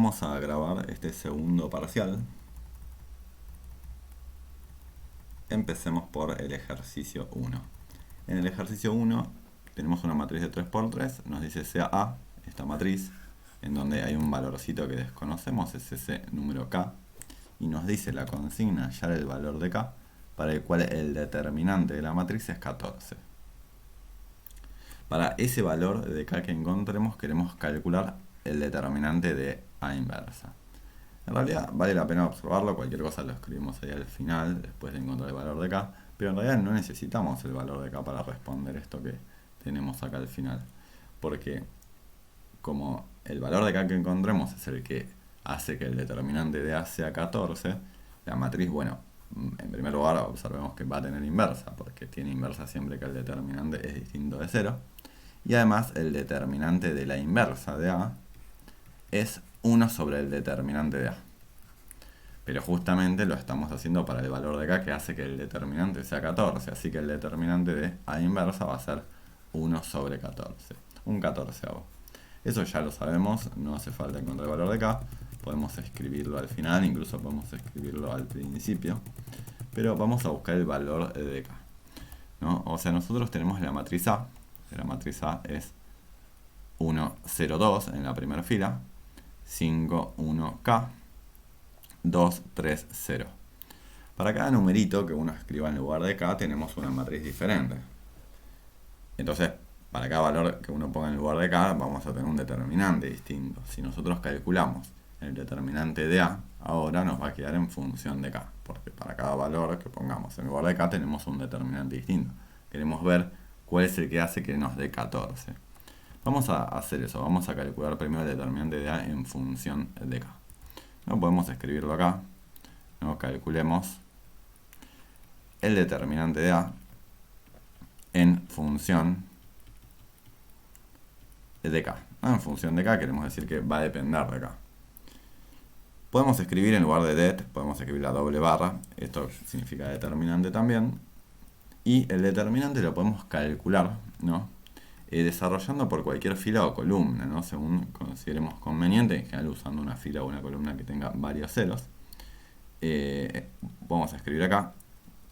Vamos a grabar este segundo parcial. Empecemos por el ejercicio 1. En el ejercicio 1 tenemos una matriz de 3×3, nos dice sea A, esta matriz, en donde hay un valorcito que desconocemos, es ese número K, y nos dice la consigna hallar el valor de K, para el cual el determinante de la matriz es 14. Para ese valor de K que encontremos, queremos calcular el determinante de A inversa. En realidad vale la pena observarlo, cualquier cosa lo escribimos ahí al final, después de encontrar el valor de K, pero en realidad no necesitamos el valor de K para responder esto que tenemos acá al final, porque como el valor de K que encontremos es el que hace que el determinante de A sea 14, la matriz, bueno, en primer lugar observemos que va a tener inversa, porque tiene inversa siempre que el determinante es distinto de 0, y además el determinante de la inversa de A es 1 sobre el determinante de A. Pero justamente lo estamos haciendo para el valor de K que hace que el determinante sea 14, así que el determinante de A inversa va a ser 1 sobre 14, un 14avo. Eso ya lo sabemos, no hace falta encontrar el valor de K, podemos escribirlo al final, incluso podemos escribirlo al principio, pero vamos a buscar el valor de K, ¿no? O sea, nosotros tenemos la matriz A es 1, 0, 2 en la primera fila, 5, 1, K, 2, 3, 0. Para cada numerito que uno escriba en lugar de K tenemos una matriz diferente. Entonces, para cada valor que uno ponga en lugar de K vamos a tener un determinante distinto. Si nosotros calculamos el determinante de A, ahora nos va a quedar en función de K, porque para cada valor que pongamos en lugar de K tenemos un determinante distinto. Queremos ver cuál es el que hace que nos dé 14. Vamos a hacer eso, vamos a calcular primero el determinante de A en función de K. No podemos escribirlo acá, ¿no? Calculemos el determinante de A en función de K. En función de K queremos decir que va a depender de K. Podemos escribir en lugar de det, podemos escribir la doble barra, esto significa determinante también, y el determinante lo podemos calcular, ¿no? Desarrollando por cualquier fila o columna, ¿no? Según consideremos conveniente, en general usando una fila o una columna que tenga varios ceros. Vamos a escribir acá,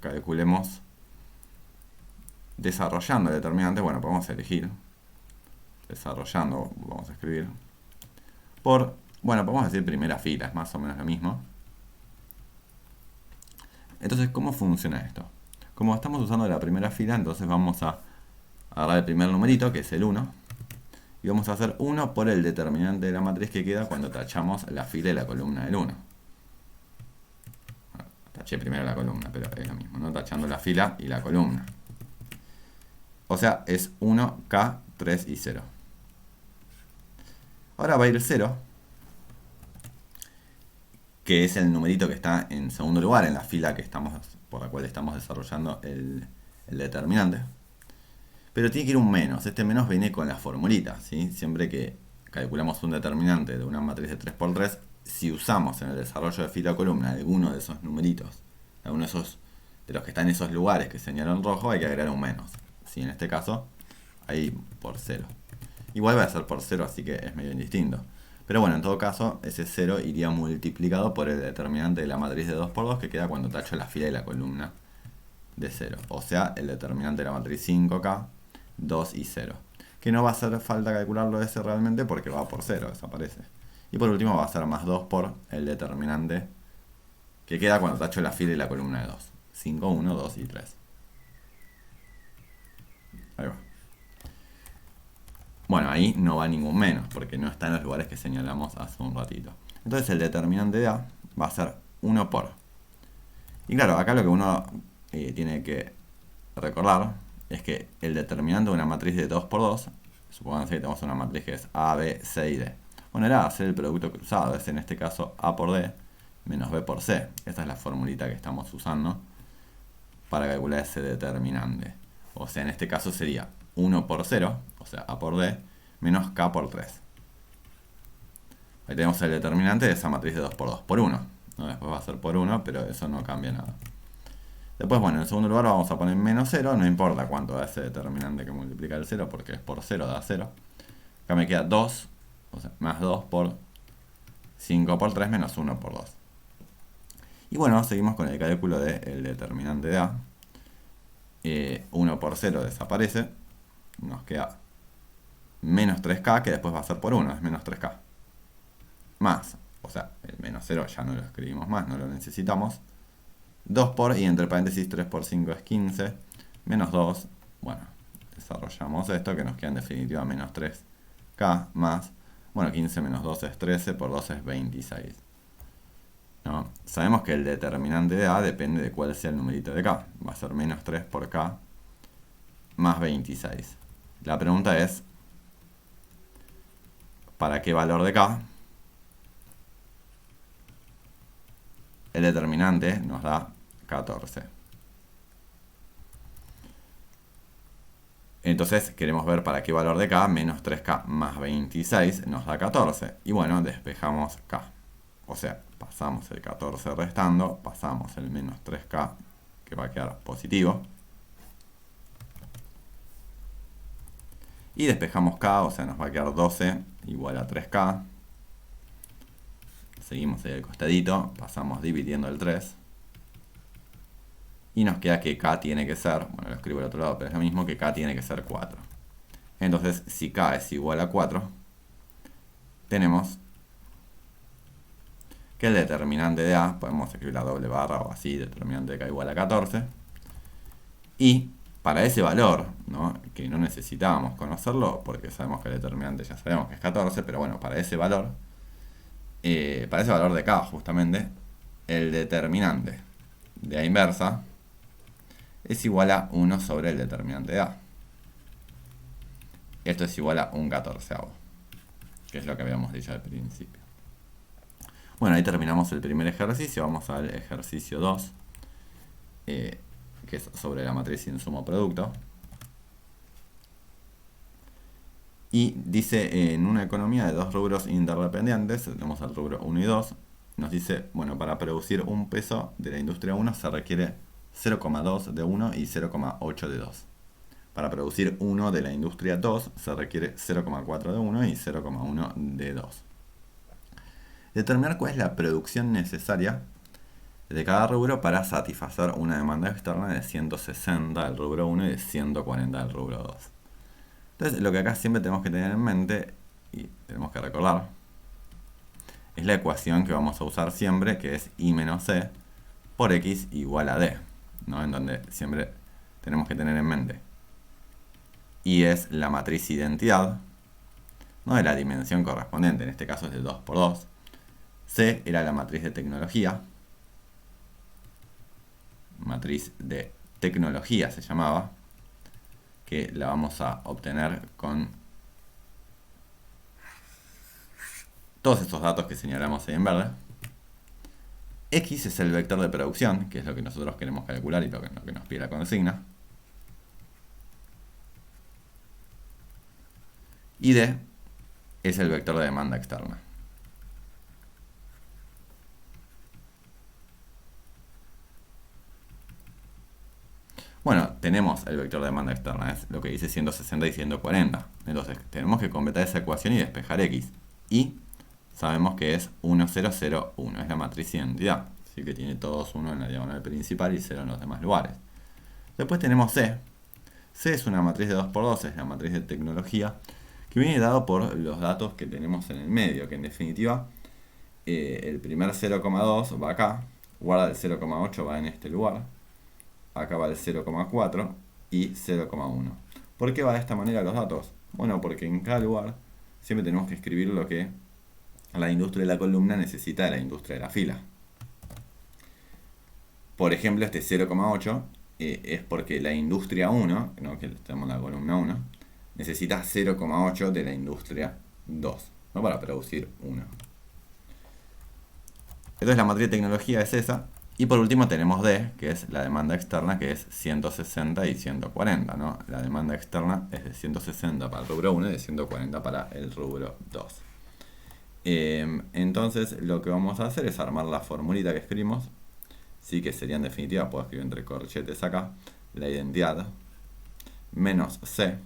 calculemos desarrollando el determinante, bueno, podemos elegir desarrollando, vamos a escribir por, bueno, podemos decir primera fila, es más o menos lo mismo. Entonces, ¿cómo funciona esto? Como estamos usando la primera fila, entonces vamos a agarrar el primer numerito, que es el 1, y vamos a hacer 1 por el determinante de la matriz que queda cuando tachamos la fila y la columna del 1. Bueno, taché primero la columna, pero es lo mismo, ¿no? Tachando la fila y la columna. O sea, es 1, K, 3 y 0. Ahora va a ir 0, que es el numerito que está en segundo lugar en la fila que por la cual estamos desarrollando el determinante. Pero tiene que ir un menos. Este menos viene con la formulita, ¿sí? Siempre que calculamos un determinante de una matriz de 3×3, si usamos en el desarrollo de fila o columna alguno de esos numeritos, alguno de esos de los que están en esos lugares que señalo en rojo, hay que agregar un menos. ¿Sí? En este caso, ahí por 0. Igual va a ser por 0, así que es medio indistinto. Pero bueno, en todo caso, ese 0 iría multiplicado por el determinante de la matriz de 2×2 que queda cuando tacho la fila y la columna de 0. O sea, el determinante de la matriz 5K, 2 y 0. Que no va a hacer falta calcularlo ese realmente porque va por 0, desaparece. Y por último va a ser más 2 por el determinante que queda cuando tacho la fila y la columna de 2. 5, 1, 2 y 3. Ahí va. Bueno, ahí no va ningún menos, porque no está en los lugares que señalamos hace un ratito. Entonces el determinante de A va a ser 1 por. Y claro, acá lo que uno tiene que recordar es que el determinante de una matriz de 2×2, supongamos que tenemos una matriz que es A, B, C y D. Bueno, era hacer el producto cruzado, es en este caso A por D menos B por C. Esta es la formulita que estamos usando para calcular ese determinante. O sea, en este caso sería 1 por 0, o sea, A por D, menos K por 3. Ahí tenemos el determinante de esa matriz de 2×2, por 1. ¿No? Después va a ser por 1, pero eso no cambia nada. Después, bueno, en segundo lugar vamos a poner menos 0, no importa cuánto da ese determinante que multiplica el 0, porque es por 0, da 0. Acá me queda 2, o sea, más 2 por 5 por 3 menos 1 por 2. Y bueno, seguimos con el cálculo del determinante de A. 1 por 0 desaparece. Nos queda menos 3k, que después va a ser por 1, es menos 3k. Más, o sea, el menos 0 ya no lo escribimos más, no lo necesitamos. 2 por, y entre paréntesis 3 por 5 es 15, menos 2, bueno, desarrollamos esto que nos queda en definitiva menos 3k más, bueno, 15 menos 2 es 13, por 2 es 26. ¿No? Sabemos que el determinante de A depende de cuál sea el numerito de k, va a ser menos 3 por k más 26. La pregunta es, ¿para qué valor de k? El determinante nos da 14. Entonces queremos ver para qué valor de k, menos 3k más 26 nos da 14. Y bueno, despejamos k. O sea, pasamos el 14 restando, pasamos el menos 3k, que va a quedar positivo. Y despejamos k, o sea, nos va a quedar 12 igual a 3k. Seguimos ahí al costadito, pasamos dividiendo el 3. Y nos queda que k tiene que ser, bueno, lo escribo al otro lado, pero es lo mismo, que k tiene que ser 4. Entonces, si k es igual a 4, tenemos que el determinante de A, podemos escribir la doble barra o así, determinante de k igual a 14. Y para ese valor, ¿no?, que no necesitábamos conocerlo, porque sabemos que el determinante ya sabemos que es 14, pero bueno, para ese valor de k justamente, el determinante de A inversa es igual a 1 sobre el determinante de A. Esto es igual a un 14avo, que es lo que habíamos dicho al principio. Bueno, ahí terminamos el primer ejercicio. Vamos al ejercicio 2, que es sobre la matriz insumo-producto. Y dice, en una economía de dos rubros interdependientes, tenemos el rubro 1 y 2, nos dice, bueno, para producir un peso de la industria 1 se requiere 0,2 de 1 y 0,8 de 2. Para producir 1 de la industria 2 se requiere 0,4 de 1 y 0,1 de 2. Determinar cuál es la producción necesaria de cada rubro para satisfacer una demanda externa de 160 del rubro 1 y de 140 del rubro 2. Entonces, lo que acá siempre tenemos que tener en mente, y tenemos que recordar, es la ecuación que vamos a usar siempre, que es I menos C por X igual a D, ¿no? En donde siempre tenemos que tener en mente I es la matriz identidad, ¿no?, de la dimensión correspondiente, en este caso es de 2 por 2. C era la matriz de tecnología, matriz de tecnología se llamaba, que la vamos a obtener con todos estos datos que señalamos ahí en verde. X es el vector de producción, que es lo que nosotros queremos calcular y lo que nos pide la consigna. Y D es el vector de demanda externa. Bueno, tenemos el vector de demanda externa, es lo que dice 160 y 140. Entonces, tenemos que completar esa ecuación y despejar X. Y sabemos que es 1, 0, 0, 1. Es la matriz identidad. Así que tiene todos 1 en la diagonal principal y 0 en los demás lugares. Después tenemos C. C es una matriz de 2 por 2, es la matriz de tecnología, que viene dado por los datos que tenemos en el medio, que en definitiva el primer 0,2 va acá, guarda el 0,8 va en este lugar, acá va el 0,4 y 0,1. ¿Por qué va de esta manera los datos? Bueno, porque en cada lugar siempre tenemos que escribir lo que la industria de la columna necesita de la industria de la fila. Por ejemplo, este 0,8 es porque la industria 1, ¿no?, que tenemos la columna 1, necesita 0,8 de la industria 2, ¿no?, para producir 1. Entonces la matriz de tecnología es esa. Y por último tenemos D, que es la demanda externa, que es 160 y 140, ¿no? La demanda externa es de 160 para el rubro 1 y de 140 para el rubro 2. Entonces lo que vamos a hacer es armar la formulita que escribimos, sí, que sería en definitiva, puedo escribir entre corchetes acá, la identidad menos C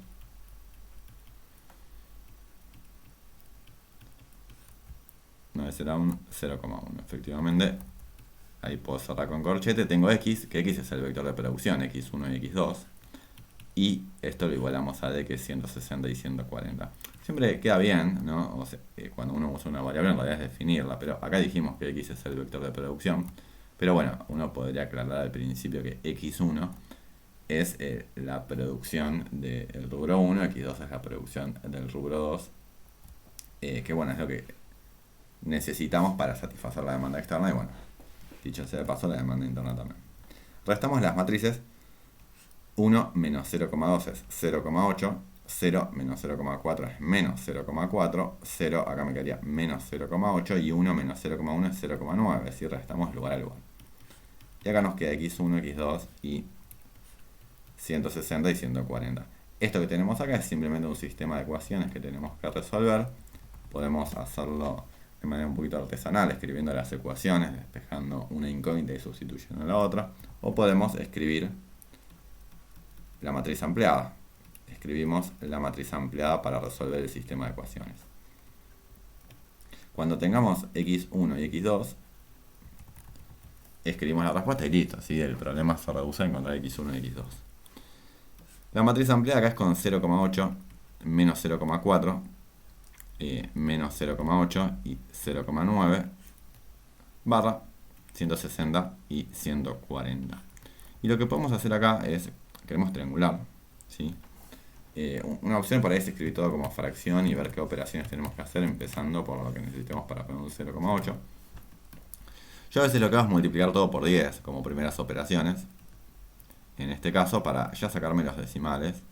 no, 9 será un 0,1. Efectivamente, ahí puedo cerrar con corchete. Tengo x, que x es el vector de producción, x1 y x2. Y esto lo igualamos a d, que es 160 y 140. Siempre queda bien, ¿no? O sea, cuando uno usa una variable en realidad es definirla, pero acá dijimos que x es el vector de producción. Pero bueno, uno podría aclarar al principio que x1 es la producción del rubro 1, x2 es la producción del rubro 2, que bueno, es lo que necesitamos para satisfacer la demanda externa y bueno, dicho sea de paso, la demanda interna también. Restamos las matrices. 1 menos 0,2 es 0,8, 0 menos 0,4 es menos 0,4, 0 acá me quedaría menos 0,8 y 1 menos 0,1 es 0,9, es decir, restamos lugar a lugar. Y acá nos queda x1, x2 y 160 y 140. Esto que tenemos acá es simplemente un sistema de ecuaciones que tenemos que resolver. Podemos hacerlo de manera un poquito artesanal, escribiendo las ecuaciones, despejando una incógnita y sustituyendo la otra. O podemos escribir la matriz ampliada. Escribimos la matriz ampliada para resolver el sistema de ecuaciones. Cuando tengamos x1 y x2, escribimos la respuesta y listo. ¿Sí? El problema se reduce a encontrar x1 y x2. La matriz ampliada acá es con 0,8, menos 0,4, menos 0,8 y 0,9, barra 160 y 140. Y lo que podemos hacer acá es, queremos triangular, ¿sí? Una opción por ahí es escribir todo como fracción y ver qué operaciones tenemos que hacer, empezando por lo que necesitemos para poner un 0,8. Yo a veces lo que hago es multiplicar todo por 10 como primeras operaciones. En este caso, para ya sacarme los decimales.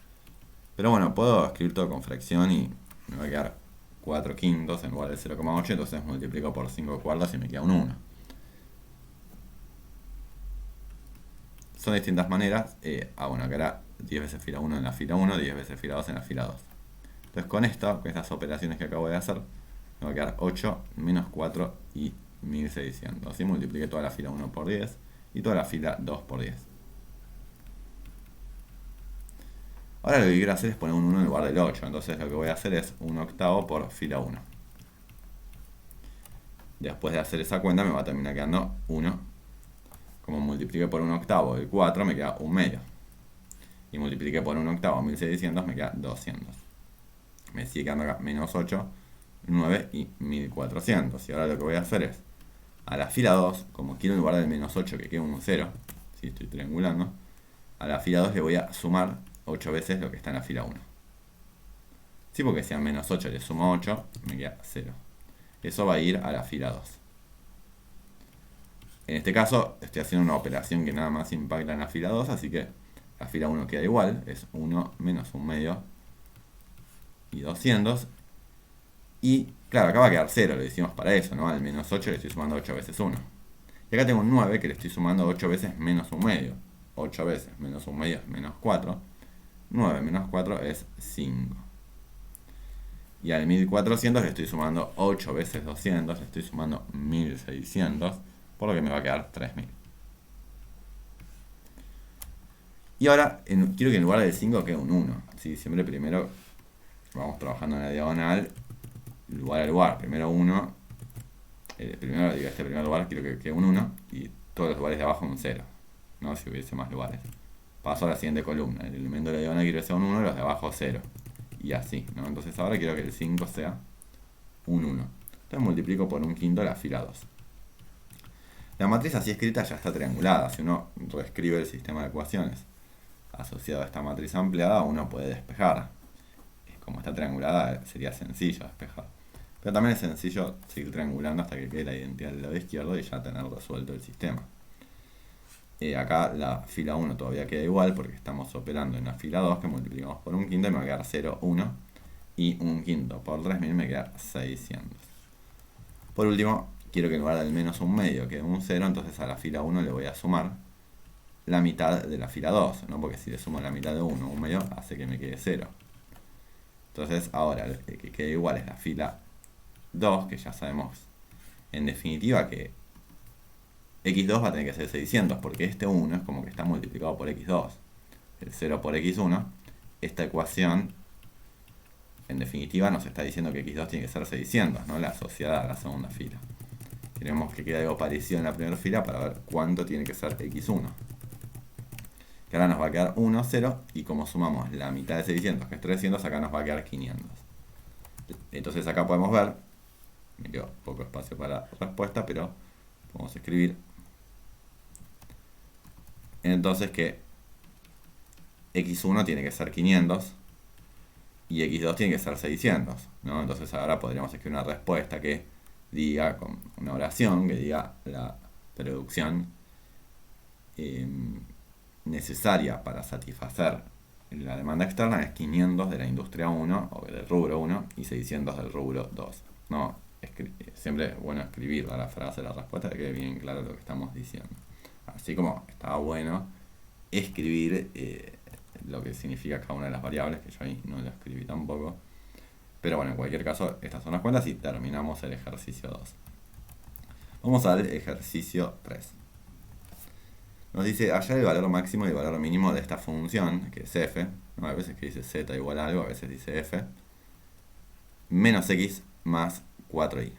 Pero bueno, puedo escribir todo con fracción y me va a quedar 4 quintos en lugar del 0,8, entonces multiplico por 5 cuartos y me queda un 1. Son distintas maneras. Bueno, acá era 10 veces fila 1 en la fila 1, 10 veces fila 2 en la fila 2. Entonces con esto, con estas operaciones que acabo de hacer, me va a quedar 8 menos 4 y 1600. Así multipliqué toda la fila 1 por 10 y toda la fila 2 por 10. Ahora lo que quiero hacer es poner un 1 en lugar del 8. Entonces lo que voy a hacer es 1 octavo por fila 1. Después de hacer esa cuenta me va a terminar quedando 1. Como multipliqué por 1 octavo el 4 me queda 1 medio. Y multipliqué por 1 octavo 1600 me queda 200. Me sigue quedando acá menos 8, 9 y 1400. Y ahora lo que voy a hacer es, a la fila 2, como quiero en lugar del menos 8 que quede un 0, si estoy triangulando, a la fila 2 le voy a sumar 8 veces lo que está en la fila 1. Sí, porque si a menos 8 le sumo 8, me queda 0. Eso va a ir a la fila 2. En este caso, estoy haciendo una operación que nada más impacta en la fila 2, así que la fila 1 queda igual, es 1 menos 1 medio y 200. Y claro, acá va a quedar 0, lo hicimos para eso, ¿no? Al menos 8 le estoy sumando 8 veces 1. Y acá tengo un 9 que le estoy sumando 8 veces menos 1 medio. 8 veces menos 1 medio es menos 4. 9 menos 4 es 5. Y al 1400 le estoy sumando 8 veces 200, le estoy sumando 1600, por lo que me va a quedar 3000. Y ahora quiero que en lugar del 5 quede un 1. ¿Sí? Siempre primero vamos trabajando en la diagonal, lugar a lugar. Primero 1, primero digo este primer lugar quiero que quede un 1 y todos los lugares de abajo un 0, ¿no? Si hubiese más lugares. Paso a la siguiente columna, el elemento de la diagonal quiero que sea un 1 y los de abajo 0. Y así, ¿no? Entonces ahora quiero que el 5 sea un 1. Entonces multiplico por un quinto la fila 2. La matriz así escrita ya está triangulada. Si uno reescribe el sistema de ecuaciones asociado a esta matriz ampliada, uno puede despejar. Como está triangulada, sería sencillo despejar. Pero también es sencillo seguir triangulando hasta que quede la identidad del lado izquierdo y ya tener resuelto el sistema. Acá la fila 1 todavía queda igual porque estamos operando en la fila 2 que multiplicamos por un quinto y me va a quedar 0, 1. Y un quinto por 3000 me queda 600. Por último, quiero que en lugar del menos un medio quede un 0, entonces a la fila 1 le voy a sumar la mitad de la fila 2, ¿no? Porque si le sumo la mitad de 1, un medio, hace que me quede 0. Entonces ahora el que quede igual es la fila 2, que ya sabemos en definitiva que x2 va a tener que ser 600, porque este 1 es como que está multiplicado por x2. El 0 por x1, esta ecuación en definitiva nos está diciendo que x2 tiene que ser 600, ¿no? La asociada a la segunda fila. Queremos que quede algo parecido en la primera fila para ver cuánto tiene que ser x1. Que ahora nos va a quedar 1, 0, y como sumamos la mitad de 600, que es 300, acá nos va a quedar 500. Entonces acá podemos ver, me quedó poco espacio para respuesta, pero podemos escribir entonces que x1 tiene que ser 500 y x2 tiene que ser 600, ¿no? Entonces ahora podríamos escribir una respuesta que diga, con una oración que diga la producción necesaria para satisfacer la demanda externa es 500 de la industria 1 o del rubro 1 y 600 del rubro 2. No, siempre es bueno escribir la frase, la respuesta, que quede bien claro lo que estamos diciendo. Así como estaba bueno escribir lo que significa cada una de las variables, que yo ahí no lo escribí tampoco. Pero bueno, en cualquier caso, estas son las cuentas y terminamos el ejercicio 2. Vamos al ejercicio 3. Nos dice hallar el valor máximo y el valor mínimo de esta función, que es f, ¿no? A veces que dice z igual a algo, a veces dice f, menos x más 4y.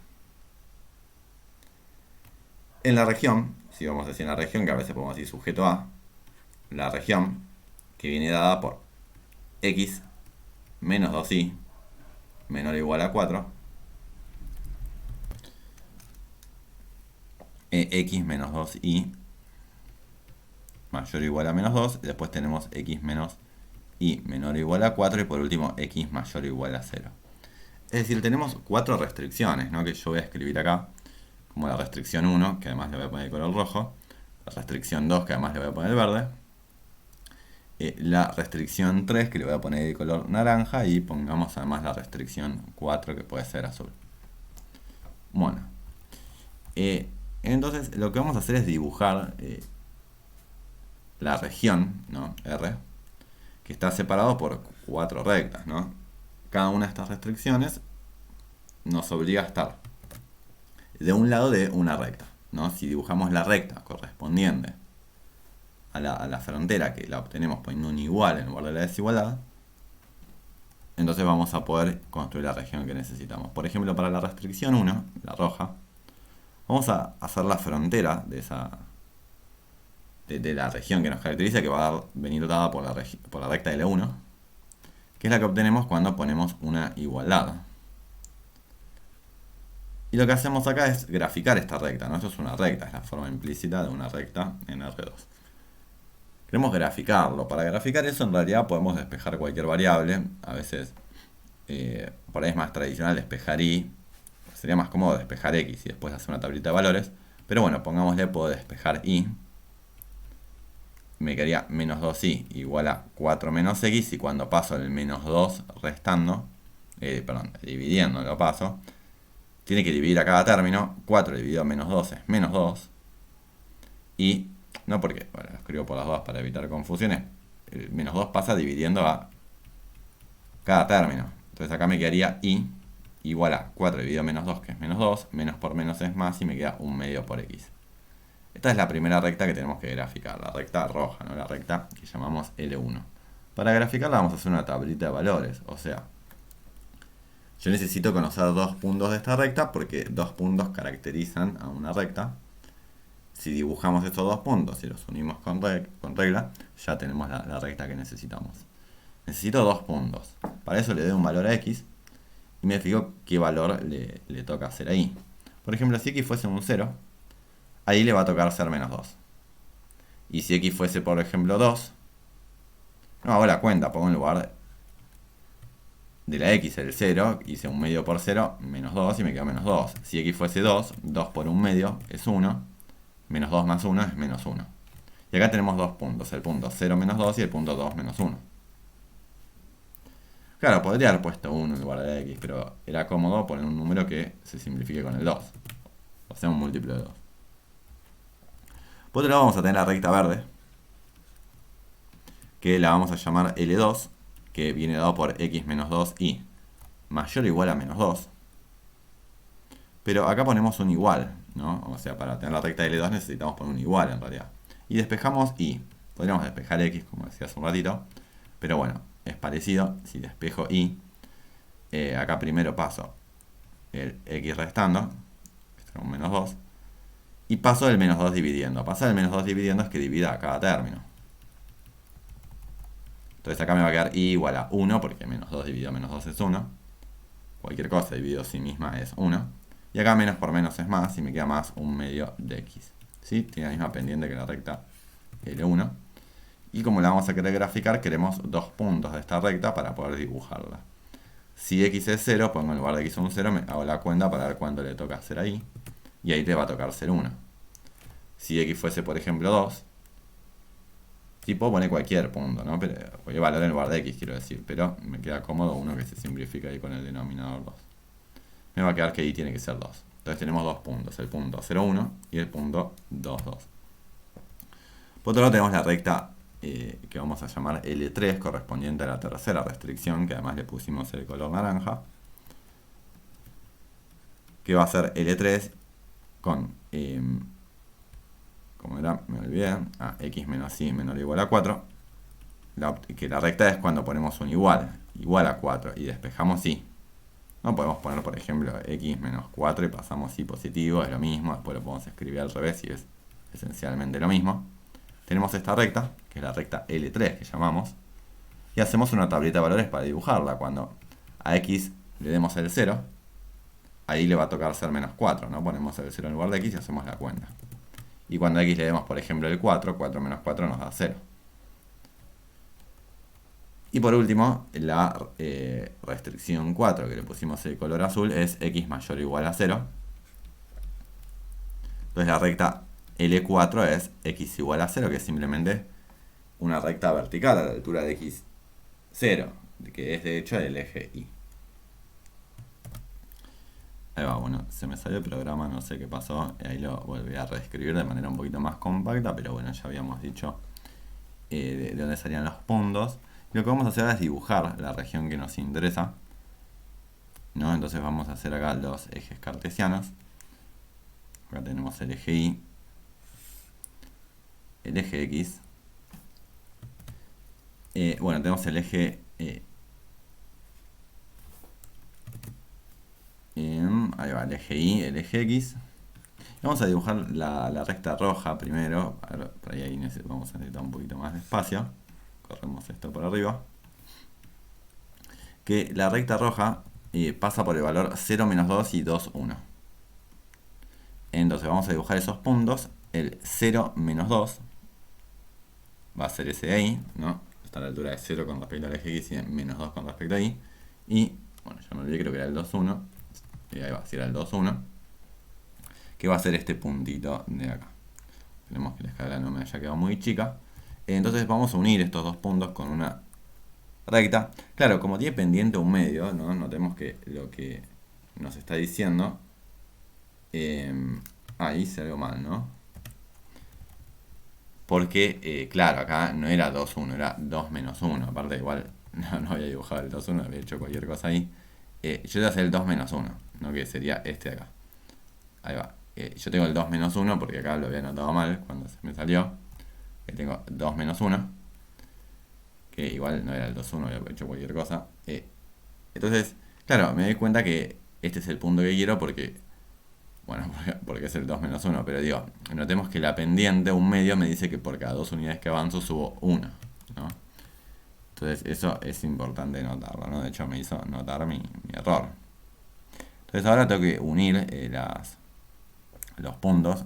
En la región, si vamos a decir en la región, que a veces podemos decir sujeto a, la región que viene dada por x menos 2y menor o igual a 4, x menos 2y mayor o igual a menos 2, y después tenemos x menos y menor o igual a 4, y por último x mayor o igual a 0. Es decir, tenemos 4 restricciones, ¿no? Que yo voy a escribir acá, como la restricción 1, que además le voy a poner el color rojo, la restricción 2, que además le voy a poner el verde, la restricción 3, que le voy a poner el color naranja, y pongamos además la restricción 4, que puede ser azul. Bueno, entonces lo que vamos a hacer es dibujar la región, ¿no? R, que está separado por 4 rectas, ¿no? Cada una de estas restricciones nos obliga a estar de un lado de una recta, ¿no? Si dibujamos la recta correspondiente a la frontera, que la obtenemos poniendo un igual en lugar de la desigualdad, entonces vamos a poder construir la región que necesitamos. Por ejemplo, para la restricción 1, la roja, vamos a hacer la frontera de la región que nos caracteriza, que va a venir dada por la recta L1, que es la que obtenemos cuando ponemos una igualdad. Y lo que hacemos acá es graficar esta recta, ¿no? Esto es una recta, es la forma implícita de una recta en R2. Queremos graficarlo. Para graficar eso, en realidad podemos despejar cualquier variable. A veces, por ahí es más tradicional despejar y. Sería más cómodo despejar x y después hacer una tablita de valores. Pero bueno, pongámosle, puedo despejar y. Me quedaría menos 2y igual a 4 menos x. Y cuando paso el menos 2 restando, dividiendo lo paso, tiene que dividir a cada término. 4 dividido menos 2 es menos 2. Y, no porque, bueno, lo escribo por las dos para evitar confusiones, el menos 2 pasa dividiendo a cada término. Entonces acá me quedaría y igual a 4 dividido menos 2, que es menos 2, menos por menos es más, y me queda 1 medio por x. Esta es la primera recta que tenemos que graficar, la recta roja, ¿no? La recta que llamamos L1. Para graficarla vamos a hacer una tablita de valores, o sea, yo necesito conocer 2 puntos de esta recta porque 2 puntos caracterizan a una recta. Si dibujamos estos 2 puntos y los unimos con regla, ya tenemos la recta que necesitamos. Necesito 2 puntos. Para eso le doy un valor a x y me fijo qué valor le toca hacer ahí. Por ejemplo, si x fuese un 0, ahí le va a tocar ser menos 2. Y si x fuese, por ejemplo, 2, no hago la cuenta, pongo en lugar de la x el 0, hice 1 medio por 0, menos 2 y me quedó menos 2. Si x fuese 2, 2 por 1 medio es 1, menos 2 más 1 es menos 1. Y acá tenemos 2 puntos, el punto 0 menos 2 y el punto 2 menos 1. Claro, podría haber puesto 1 en lugar de x, pero era cómodo poner un número que se simplifique con el 2. O sea, un múltiplo de 2. Por otro lado vamos a tener la recta verde, que la vamos a llamar L2, que viene dado por x menos 2y mayor o igual a menos 2. Pero acá ponemos un igual, ¿no? O sea, para tener la recta L2 necesitamos poner un igual en realidad. Y despejamos y. Podríamos despejar x, como decía hace un ratito. Pero bueno, es parecido. Si despejo y, acá primero paso el x restando, que será un menos 2, y paso el menos 2 dividiendo. Pasar el menos 2 dividiendo es que divida a cada término. Entonces acá me va a quedar y igual a 1, porque menos 2 dividido menos 2 es 1. Cualquier cosa dividido sí misma es 1. Y acá menos por menos es más, y me queda más un medio de x. ¿Sí? Tiene la misma pendiente que la recta L1. Y como la vamos a querer graficar, queremos dos puntos de esta recta para poder dibujarla. Si x es 0, pongo en lugar de x un 0, me hago la cuenta para ver cuánto le toca hacer ahí. Y ahí te va a tocar ser 1. Si x fuese, por ejemplo, 2, sí puedo poner cualquier punto, ¿no? Pero cualquier valor en lugar de x, quiero decir. Pero me queda cómodo uno que se simplifica ahí con el denominador 2. Me va a quedar que y tiene que ser 2. Entonces tenemos dos puntos, el punto 0, 1 y el punto 2, 2. Por otro lado tenemos la recta que vamos a llamar L3, correspondiente a la tercera restricción, que además le pusimos el color naranja, que va a ser L3 con, ¿cómo era? Me olvidé, x menos y menor o igual a 4, que la recta es cuando ponemos un igual a 4, y despejamos y. No podemos poner, por ejemplo, x menos 4 y pasamos y positivo, es lo mismo, después lo podemos escribir al revés y es esencialmente lo mismo. Tenemos esta recta, que es la recta L3 que llamamos, y hacemos una tableta de valores para dibujarla. Cuando a x le demos el 0, ahí le va a tocar ser menos 4, ¿no? Ponemos el 0 en lugar de x y hacemos la cuenta. Y cuando a x le demos, por ejemplo, el 4, 4 menos 4 nos da 0. Y por último, la restricción 4, que le pusimos el color azul, es x mayor o igual a 0. Entonces la recta L4 es x igual a 0, que es simplemente una recta vertical a la altura de x0, que es de hecho el eje Y. Ahí va, bueno, se me salió el programa, no sé qué pasó, ahí lo volví a reescribir de manera un poquito más compacta, pero bueno, ya habíamos dicho de dónde salían los puntos. Lo que vamos a hacer es dibujar la región que nos interesa, ¿no? Entonces vamos a hacer acá los ejes cartesianos. Acá tenemos el eje Y, el eje X. Bueno, tenemos el eje ahí va, el eje Y, el eje X. Vamos a dibujar la recta roja primero. Por ahí vamos a necesitar un poquito más de espacio. Corremos esto por arriba. Que la recta roja pasa por el valor 0, menos 2 y 2, 1. Entonces vamos a dibujar esos puntos. El 0, menos 2 va a ser ese de ahí, ¿no? Está a la altura de 0 con respecto al eje X y menos 2 con respecto a Y. Y, bueno, ya me olvidé, creo que era el 2, 1. Y ahí va, si era el 2, 1. Que va a ser este puntito de acá. Tenemos que la escala no me haya quedado muy chica. Entonces vamos a unir estos dos puntos con una recta. Claro, como tiene pendiente un medio, ¿no? Notemos que lo que nos está diciendo... ahí hice algo mal, ¿no? Porque, claro, acá no era 2, 1, era 2 menos 1. Aparte, igual no había dibujado el 2, 1, había hecho cualquier cosa ahí. Yo voy a hacer el 2 menos 1, ¿no? Que sería este de acá. Ahí va. Yo tengo el 2 menos 1 porque acá lo había anotado mal cuando se me salió. Tengo 2 menos 1. Que igual no era el 2, 1, había hecho cualquier cosa. Entonces, claro, me doy cuenta que este es el punto que quiero porque... Bueno, porque es el 2 menos 1, pero digo, notemos que la pendiente, un medio, me dice que por cada 2 unidades que avanzo subo 1, ¿no? Entonces eso es importante notarlo, ¿no? De hecho me hizo notar mi error. Entonces ahora tengo que unir los puntos.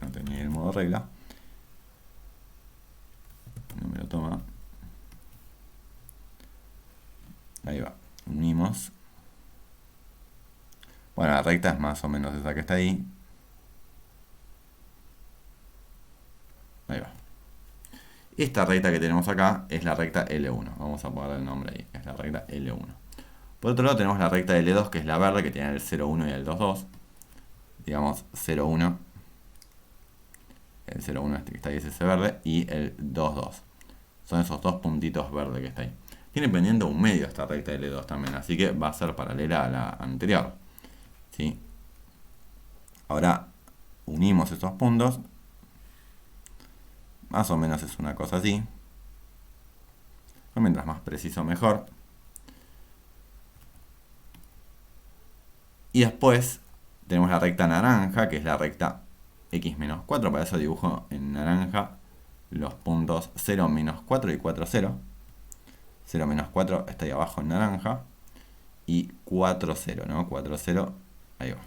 No tenía el modo regla. No me lo toma. Ahí va. Unimos. Bueno, la recta es más o menos esa que está ahí. Ahí va. Esta recta que tenemos acá es la recta L1. Vamos a poner el nombre ahí. Es la recta L1. Por otro lado tenemos la recta L2, que es la verde, que tiene el 0, 1 y el 2, 2. Digamos 0, 1. El 0, 1 este que está ahí es ese verde. Y el 2, 2. Son esos dos puntitos verdes que está ahí. Tiene pendiente un medio esta recta L2 también. Así que va a ser paralela a la anterior. ¿Sí? Ahora unimos esos puntos. Más o menos es una cosa así. Mientras más preciso mejor. Y después tenemos la recta naranja, que es la recta x menos 4. Para eso dibujo en naranja los puntos 0, menos 4 y 4, 0. 0, menos 4 está ahí abajo en naranja. Y 4, 0, ¿no? 4, 0, ahí va.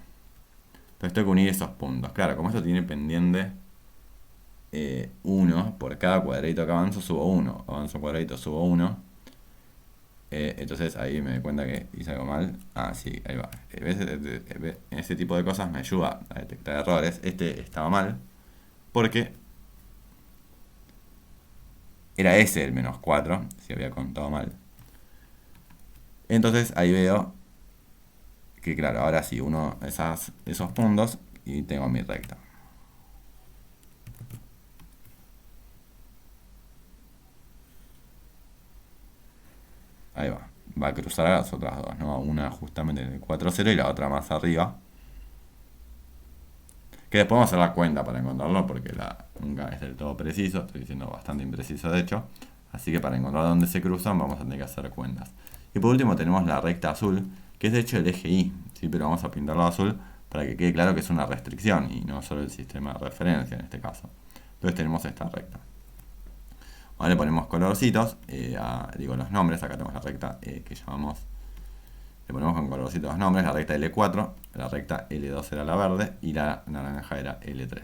Entonces tengo que unir esos puntos. Claro, como esto tiene pendiente 1, por cada cuadradito que avanzo subo 1. Avanzo un cuadradito, subo 1. Entonces ahí me doy cuenta que hice algo mal. Ah, sí, ahí va. En ese tipo de cosas me ayuda a detectar errores. Este estaba mal porque era ese el menos 4, si había contado mal. Entonces ahí veo que claro, ahora sí, uno esos puntos y tengo mi recta. Ahí va. Va a cruzar a las otras dos, ¿no? Una justamente en el 4, 0 y la otra más arriba. Que después vamos a hacer la cuenta para encontrarlo porque nunca es del todo preciso. Estoy diciendo bastante impreciso de hecho. Así que para encontrar dónde se cruzan vamos a tener que hacer cuentas. Y por último tenemos la recta azul, que es de hecho el eje Y. ¿Sí? Pero vamos a pintarlo azul para que quede claro que es una restricción y no solo el sistema de referencia en este caso. Entonces tenemos esta recta. Ahora le ponemos colorcitos, digo los nombres, acá tenemos la recta que llamamos, le ponemos con colorcitos los nombres, la recta L4, la recta L2 era la verde y la naranja era L3.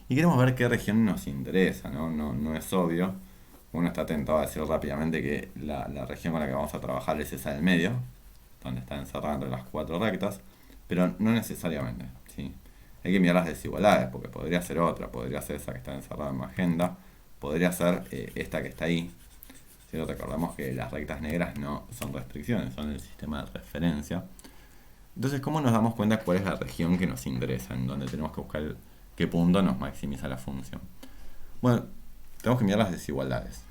Y queremos ver qué región nos interesa, no es obvio. Uno está tentado a decir rápidamente que la región con la que vamos a trabajar es esa del medio, donde está encerrada entre las cuatro rectas, pero no necesariamente, ¿sí? Hay que mirar las desigualdades, porque podría ser otra, podría ser esa que está encerrada en magenta, podría ser esta que está ahí. ¿Sí? Recordamos que las rectas negras no son restricciones, son el sistema de referencia. Entonces, ¿cómo nos damos cuenta cuál es la región que nos interesa, en donde tenemos que buscar qué punto nos maximiza la función? Bueno, tenemos que mirar las desigualdades.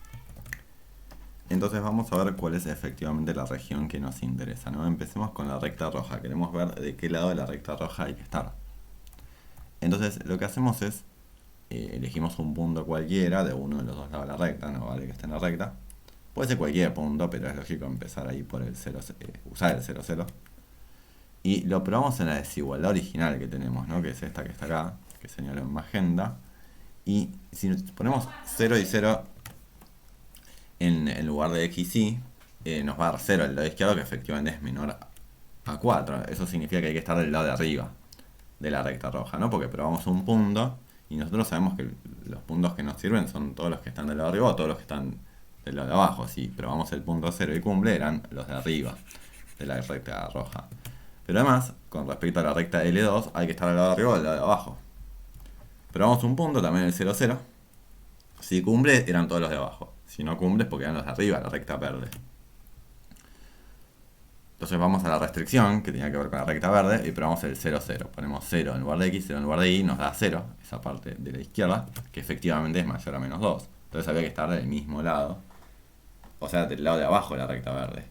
Entonces vamos a ver cuál es efectivamente la región que nos interesa, ¿no? Empecemos con la recta roja. Queremos ver de qué lado de la recta roja hay que estar. Entonces lo que hacemos es elegimos un punto cualquiera de uno de los dos lados de la recta, no vale que esté en la recta. Puede ser cualquier punto, pero es lógico empezar ahí por el 0, usar el 0, 0. Y lo probamos en la desigualdad original que tenemos, ¿no? Que es esta que está acá, que señalo en magenta. Y si ponemos 0 y 0 en lugar de x y, nos va a dar 0 el lado izquierdo, que efectivamente es menor a 4. Eso significa que hay que estar del lado de arriba de la recta roja, ¿no? Porque probamos un punto y nosotros sabemos que los puntos que nos sirven son todos los que están del lado de arriba o todos los que están del lado de abajo. Si probamos el punto 0 y cumple, eran los de arriba de la recta roja. Pero además, con respecto a la recta L2, hay que estar del lado de arriba o del lado de abajo. Probamos un punto, también el 0, 0. Si cumple, eran todos los de abajo. Si no cumple, es porque eran los de arriba, la recta verde. Entonces vamos a la restricción, que tenía que ver con la recta verde, y probamos el 0, 0. Ponemos 0 en lugar de x, 0 en lugar de y, nos da 0, esa parte de la izquierda, que efectivamente es mayor a menos 2. Entonces había que estar del mismo lado, o sea, del lado de abajo de la recta verde.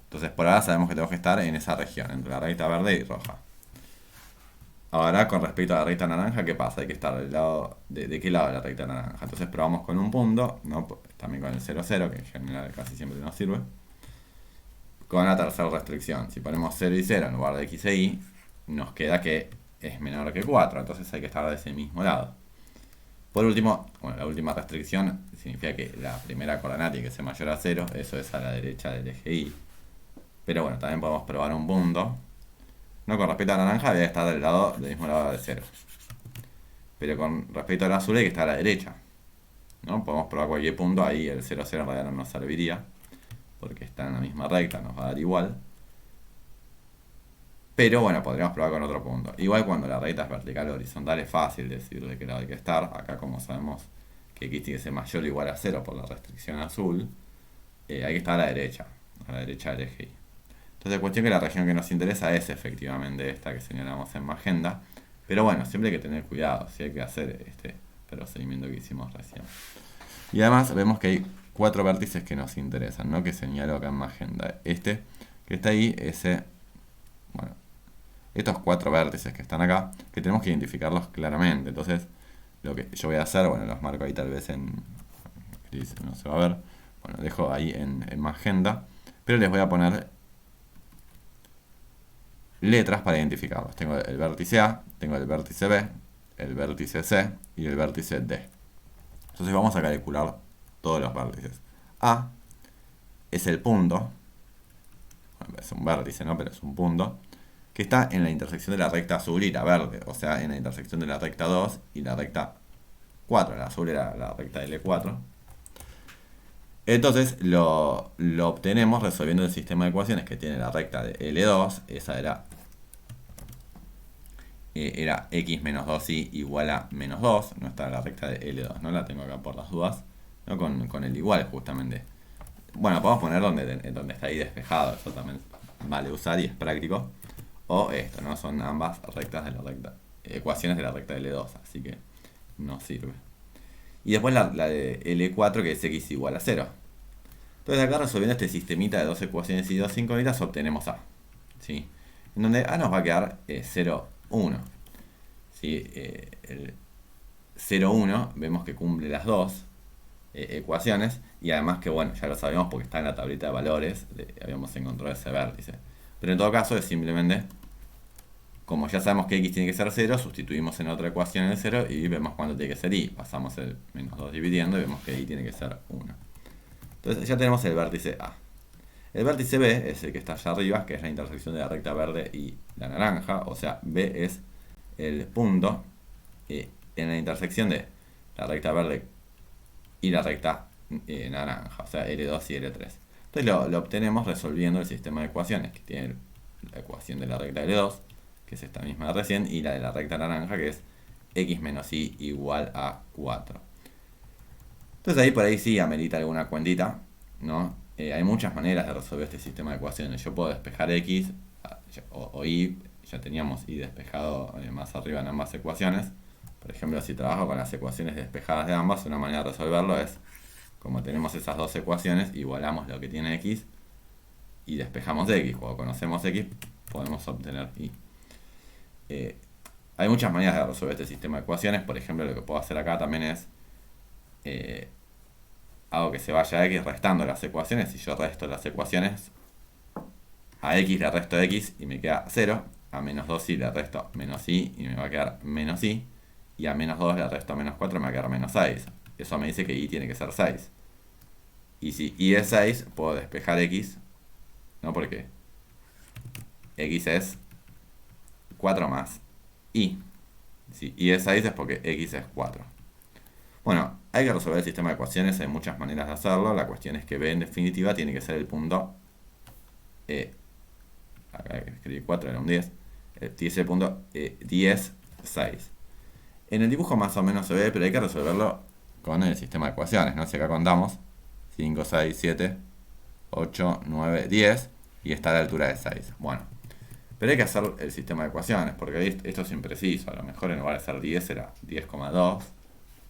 Entonces por ahora sabemos que tenemos que estar en esa región, entre la recta verde y roja. Ahora con respecto a la recta naranja, ¿qué pasa? Hay que estar del lado de qué lado de la recta naranja. Entonces probamos con un punto, ¿no? También con el 0, 0, que en general casi siempre nos sirve. Con la tercera restricción, si ponemos 0 y 0 en lugar de x e y, nos queda que es menor que 4, entonces hay que estar de ese mismo lado. Por último, bueno, la última restricción significa que la primera coordenada tiene que ser mayor a 0, eso es a la derecha del eje y. Pero bueno, también podemos probar un punto. No, con respecto a la naranja debe estar del mismo lado de 0. Pero con respecto al azul hay que estar a la derecha, ¿no? Podemos probar cualquier punto, ahí el 0, 0 en realidad no nos serviría, porque está en la misma recta, nos va a dar igual. Pero bueno, podríamos probar con otro punto. Igual cuando la recta es vertical o horizontal es fácil decir de qué lado hay que estar. Acá como sabemos que x tiene que ser mayor o igual a 0 por la restricción azul, hay que estar a la derecha del eje Y. Entonces, cuestión que la región que nos interesa es efectivamente esta que señalamos en magenta. Pero bueno, siempre hay que tener cuidado, si hay que hacer este procedimiento que hicimos recién. Y además vemos que hay 4 vértices que nos interesan, ¿no? Que señalo acá en magenta. Este que está ahí, bueno, estos 4 vértices que están acá, que tenemos que identificarlos claramente. Entonces, lo que yo voy a hacer, bueno, los marco ahí tal vez en gris, no se va a ver. Bueno, dejo ahí en magenta, pero les voy a poner letras para identificarlos. Tengo el vértice A, tengo el vértice B, el vértice C y el vértice D. Entonces vamos a calcular todos los vértices. A es el punto, bueno, es un vértice, ¿no? Pero es un punto, que está en la intersección de la recta azul y la verde, o sea, en la intersección de la recta 2 y la recta 4. La azul era la recta L4. Entonces lo obtenemos resolviendo el sistema de ecuaciones que tiene la recta de L2. Esa era x menos 2y igual a menos 2. No está la recta de L2, no la tengo acá por las dudas, ¿no? Con el igual justamente. Bueno, podemos poner donde está ahí despejado, eso también vale usar y es práctico. O esto, ¿no? Son ambas rectas de la recta, ecuaciones de la recta de L2, así que no sirve. Y después la de L4, que es x igual a 0. Entonces acá resolviendo este sistemita de dos ecuaciones y dos incógnitas obtenemos A, ¿sí? En donde A nos va a quedar 0, 1. ¿Sí? El 0, 1 vemos que cumple las dos ecuaciones, y además que, bueno, ya lo sabemos porque está en la tablita de valores, habíamos encontrado ese vértice. Pero en todo caso es simplemente, como ya sabemos que x tiene que ser 0, sustituimos en otra ecuación el 0 y vemos cuánto tiene que ser y. Pasamos el menos 2 dividiendo y vemos que y tiene que ser 1. Entonces ya tenemos el vértice A. El vértice B es el que está allá arriba, que es la intersección de la recta verde y la naranja. O sea, B es el punto en la intersección de la recta verde y la recta naranja, o sea, L2 y L3. Entonces lo obtenemos resolviendo el sistema de ecuaciones, que tiene la ecuación de la recta L2, que es esta misma de recién, y la de la recta naranja, que es x menos y igual a 4. Entonces ahí por ahí sí amerita alguna cuentita, ¿no? Hay muchas maneras de resolver este sistema de ecuaciones. Yo puedo despejar x o y, ya teníamos y despejado más arriba en ambas ecuaciones. Por ejemplo, si trabajo con las ecuaciones despejadas de ambas, una manera de resolverlo es, como tenemos esas dos ecuaciones, igualamos lo que tiene x y despejamos de x. Cuando conocemos x, podemos obtener y. Hay muchas maneras de resolver este sistema de ecuaciones. Por ejemplo, lo que puedo hacer acá también es hago que se vaya x restando las ecuaciones. Si yo resto las ecuaciones, a x le resto x y me queda 0. A menos 2y le resto menos y me va a quedar menos y. Y a menos 2 le resto menos 4 me va a quedar menos 6. Eso me dice que y tiene que ser 6. Y si y es 6, puedo despejar x, ¿no? Porque x es 4 más y. Si y es 6 es porque x es 4. Bueno, hay que resolver el sistema de ecuaciones, hay muchas maneras de hacerlo. La cuestión es que B en definitiva tiene que ser el punto. Acá escribí 4, era un 10. Tiene que ser el punto 10, 6. En el dibujo más o menos se ve, pero hay que resolverlo con el sistema de ecuaciones, ¿no? Si acá contamos 5, 6, 7, 8, 9, 10 y está a la altura de 6. Bueno, pero hay que hacer el sistema de ecuaciones porque esto es impreciso. A lo mejor en lugar de ser 10 era 10,2,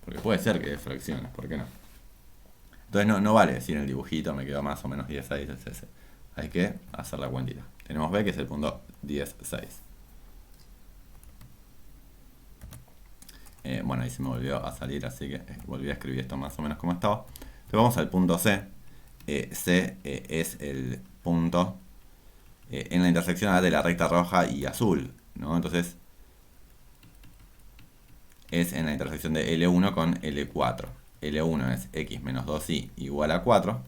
porque puede ser que dé fracciones, ¿por qué no? Entonces no vale decir en el dibujito me quedó más o menos 10, 6 es ese. Hay que hacer la cuentita. Tenemos B que es el punto 10, 6. Bueno, ahí se me volvió a salir, así que volví a escribir esto más o menos como estaba. Entonces vamos al punto C. C es el punto en la intersección de la recta roja y azul, ¿no? Entonces es en la intersección de L1 con L4. L1 es x menos 2y igual a 4.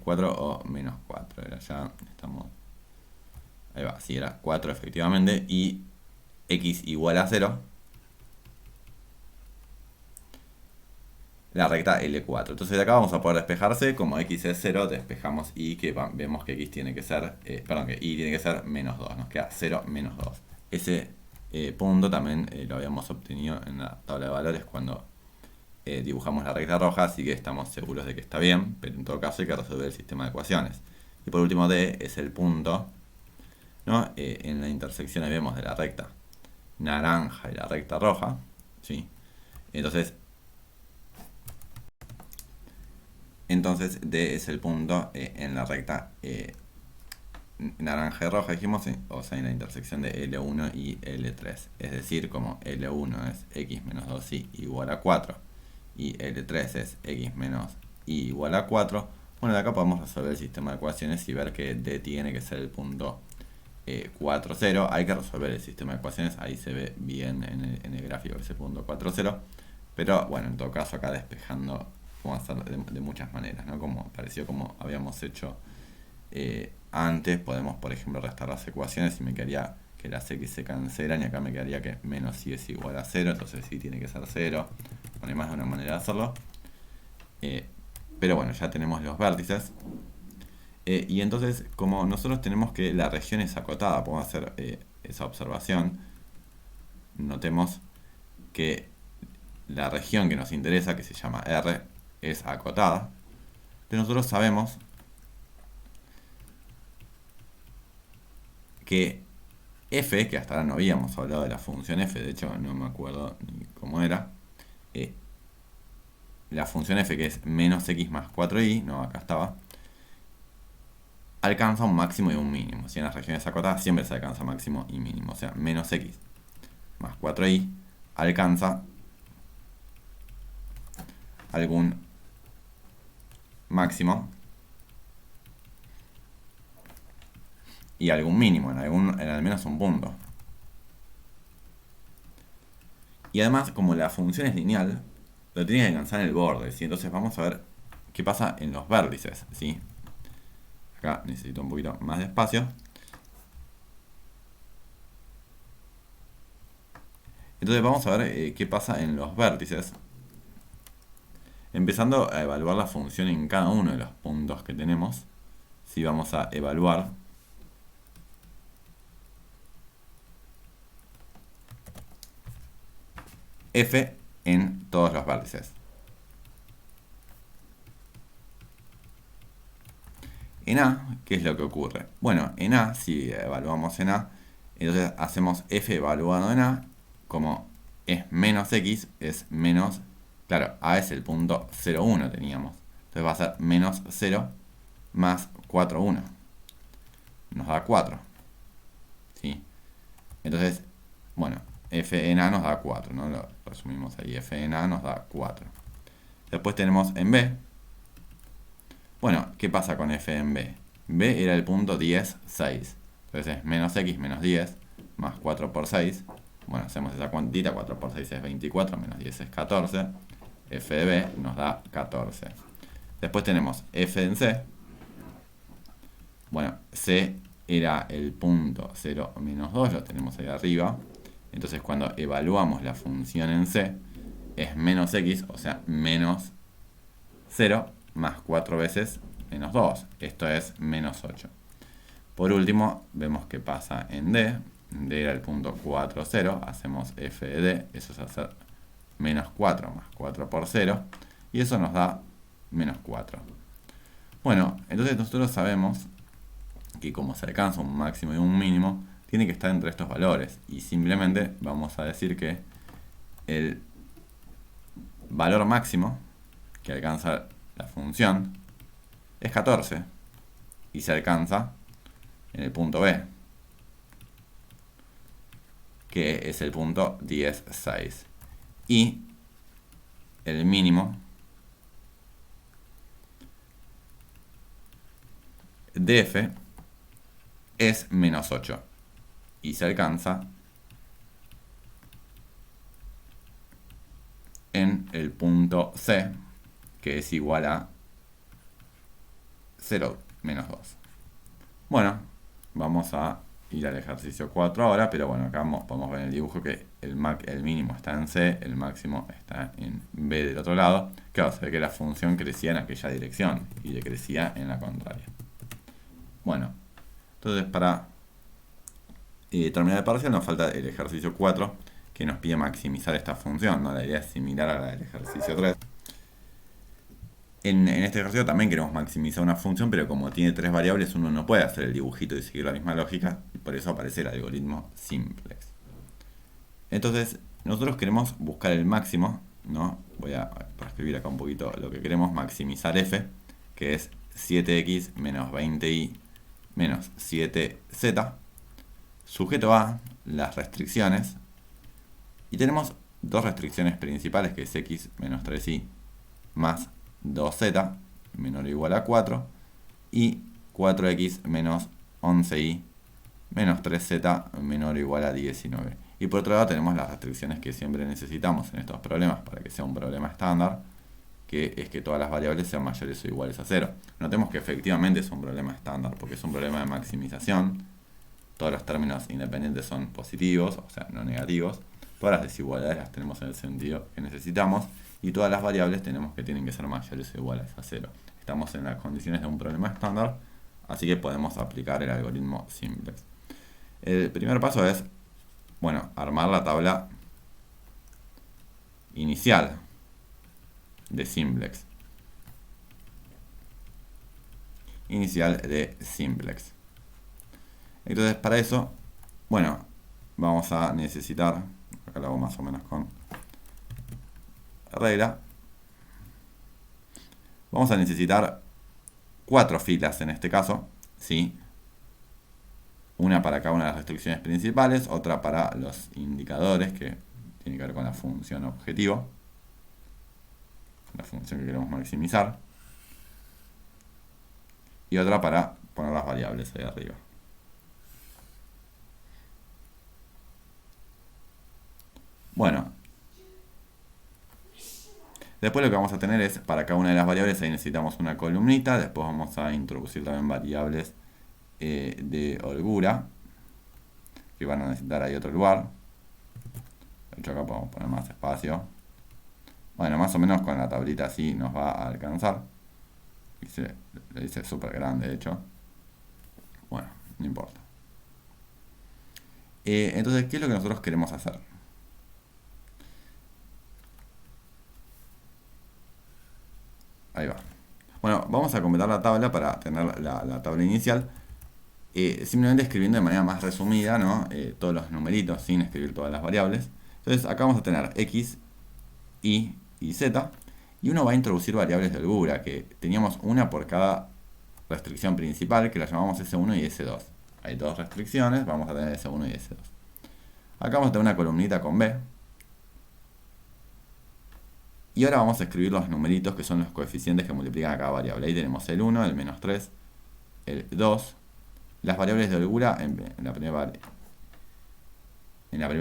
4 o menos 4. Era ya, estamos. Ahí va, sí, era 4 efectivamente. Y x igual a 0. La recta L4. Entonces de acá vamos a poder despejarse. Como x es 0, despejamos y que vemos que x tiene que ser, que y tiene que ser menos 2. Nos queda 0 menos 2. Ese punto también lo habíamos obtenido en la tabla de valores cuando dibujamos la recta roja, así que estamos seguros de que está bien, pero en todo caso hay que resolver el sistema de ecuaciones. Y por último D es el punto, ¿no? En la intersección ahí vemos de la recta naranja y la recta roja, ¿sí? Entonces D es el punto en la recta naranja y roja, dijimos, o sea, en la intersección de L1 y L3. Es decir, como L1 es x menos 2y igual a 4 y L3 es x menos y igual a 4, bueno, de acá podemos resolver el sistema de ecuaciones y ver que D tiene que ser el punto 4, 0. Hay que resolver el sistema de ecuaciones, ahí se ve bien en el gráfico ese punto 4, 0. Pero bueno, en todo caso acá despejando vamos a hacer de muchas maneras, ¿no? Como pareció como habíamos hecho antes, podemos por ejemplo restar las ecuaciones y me quedaría que las x se cancelan y acá me quedaría que menos y es igual a 0, entonces sí tiene que ser 0. No hay más de una manera de hacerlo. Pero bueno, ya tenemos los vértices. Y entonces, como nosotros tenemos que la región es acotada, podemos hacer esa observación. Notemos que la región que nos interesa, que se llama R, es acotada. Pero nosotros sabemos que f, que hasta ahora no habíamos hablado de la función f, de hecho no me acuerdo ni cómo era. La función f, que es menos x más 4y, no, acá estaba, alcanza un máximo y un mínimo. Si en las regiones acotadas siempre se alcanza máximo y mínimo. O sea, menos x más 4y alcanza algún máximo y algún mínimo, en al menos un punto. Y además, como la función es lineal, lo tiene que alcanzar en el borde, ¿sí? Entonces vamos a ver qué pasa en los vértices, ¿sí? Acá necesito un poquito más de espacio. Entonces vamos a ver qué pasa en los vértices. Empezando a evaluar la función en cada uno de los puntos que tenemos. Si vamos a evaluar f en todos los vértices. En A, ¿qué es lo que ocurre? Bueno, en A, si evaluamos en A, entonces hacemos f evaluado en A, como es menos x, es menos, claro, A es el punto 0, 1 teníamos. Entonces va a ser menos 0 más 4, 1. Nos da 4. ¿Sí? Entonces, bueno, f en A nos da 4, ¿no? Lo resumimos ahí, f en A nos da 4. Después tenemos en B. Bueno, ¿qué pasa con f en B? B era el punto 10, 6. Entonces es menos x menos 10 más 4 por 6. Bueno, hacemos esa cuantita, 4 por 6 es 24, menos 10 es 14. F de B nos da 14. Después tenemos f en C. Bueno, C era el punto 0 menos 2, lo tenemos ahí arriba. Entonces cuando evaluamos la función en C, es menos x, o sea, menos 0 más 4 veces menos 2. Esto es menos 8. Por último, vemos qué pasa en D. D era el punto 4, 0. Hacemos f de D. Eso es hacer menos 4 más 4 por 0. Y eso nos da menos 4. Bueno, entonces nosotros sabemos que como se alcanza un máximo y un mínimo, tiene que estar entre estos valores. Y simplemente vamos a decir que el valor máximo que alcanza la función es 14 y se alcanza en el punto B, que es el punto 10, 6. Y el mínimo de f es menos 8 y se alcanza en el punto C, que es igual a 0 menos 2. Bueno, vamos a ir al ejercicio 4 ahora, pero bueno, acá podemos ver en el dibujo que el mínimo está en C, el máximo está en B del otro lado. Claro, se ve que la función crecía en aquella dirección y decrecía en la contraria. Bueno, entonces para terminar el parcial nos falta el ejercicio 4, que nos pide maximizar esta función, ¿no? La idea es similar a la del ejercicio 3. En este ejercicio también queremos maximizar una función, pero como tiene 3 variables, uno no puede hacer el dibujito y seguir la misma lógica, y por eso aparece el algoritmo simplex. Entonces, nosotros queremos buscar el máximo, ¿no? Voy a escribir acá un poquito lo que queremos, maximizar f, que es 7x menos 20y menos 7z, sujeto a las restricciones, y tenemos dos restricciones principales, que es x menos 3y más 2z menor o igual a 4 y 4x menos 11y menos 3z menor o igual a 19. Y por otro lado tenemos las restricciones que siempre necesitamos en estos problemas para que sea un problema estándar, que es que todas las variables sean mayores o iguales a 0. Notemos que efectivamente es un problema estándar, porque es un problema de maximización. Todos los términos independientes son positivos, o sea, no negativos. Todas las desigualdades las tenemos en el sentido que necesitamos. Y todas las variables tienen que ser mayores o iguales a 0. Estamos en las condiciones de un problema estándar, así que podemos aplicar el algoritmo simplex. El primer paso es, bueno, armar la tabla inicial de simplex. Inicial de simplex. Entonces, para eso, bueno, vamos a necesitar, acá lo hago más o menos con regla, vamos a necesitar 4 filas en este caso, ¿sí? Una para cada una de las restricciones principales, otra para los indicadores, que tiene que ver con la función objetivo, la función que queremos maximizar, y otra para poner las variables ahí arriba. Bueno, después lo que vamos a tener es, para cada una de las variables ahí necesitamos una columnita, después vamos a introducir también variables de holgura, que van a necesitar ahí otro lugar. De hecho acá podemos poner más espacio. Bueno, más o menos con la tablita así nos va a alcanzar. Le dice súper grande, de hecho. Bueno, no importa. Entonces, ¿qué es lo que nosotros queremos hacer? Ahí va. Bueno, vamos a completar la tabla para tener la tabla inicial. Simplemente escribiendo de manera más resumida, ¿no? Todos los numeritos sin escribir todas las variables. Entonces acá vamos a tener x, y z. Y uno va a introducir variables de holgura, que teníamos una por cada restricción principal, que la llamamos S1 y S2. Hay dos restricciones, vamos a tener S1 y S2. Acá vamos a tener una columnita con B. Y ahora vamos a escribir los numeritos que son los coeficientes que multiplican a cada variable. Ahí tenemos el 1, el menos 3, el 2. Las variables de holgura en la primera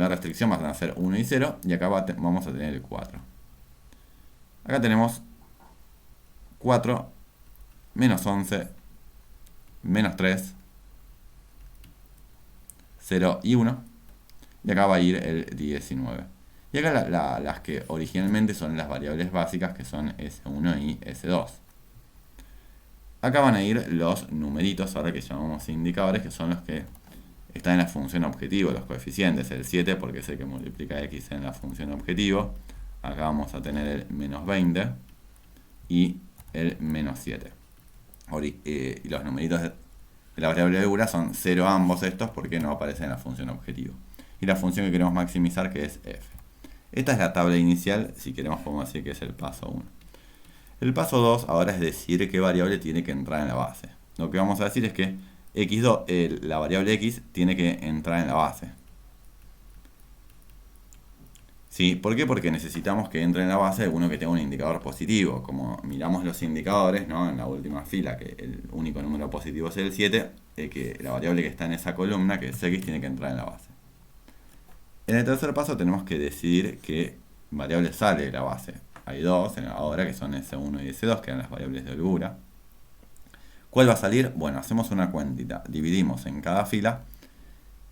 restricción van a ser 1 y 0. Y acá vamos a tener el 4. Acá tenemos 4, menos 11, menos 3, 0 y 1. Y acá va a ir el 19. Y acá las que originalmente son las variables básicas, que son S1 y S2. Acá van a ir los numeritos, ahora que llamamos indicadores, que son los que están en la función objetivo, los coeficientes. El 7 porque es el que multiplica x en la función objetivo. Acá vamos a tener el menos 20 y el menos 7. Y los numeritos de la variable de holgura son 0 ambos estos porque no aparecen en la función objetivo. Y la función que queremos maximizar, que es f. Esta es la tabla inicial, si queremos podemos decir que es el paso 1. El paso 2 ahora es decir qué variable tiene que entrar en la base. Lo que vamos a decir es que x2, la variable x tiene que entrar en la base. ¿Sí? ¿Por qué? Porque necesitamos que entre en la base uno que tenga un indicador positivo. Como miramos los indicadores, ¿no? En la última fila, que el único número positivo es el 7, que la variable que está en esa columna, que es x, tiene que entrar en la base. En el tercer paso tenemos que decidir qué variable sale de la base. Hay dos ahora, que son S1 y S2, que eran las variables de holgura. ¿Cuál va a salir? Bueno, hacemos una cuentita. Dividimos en cada fila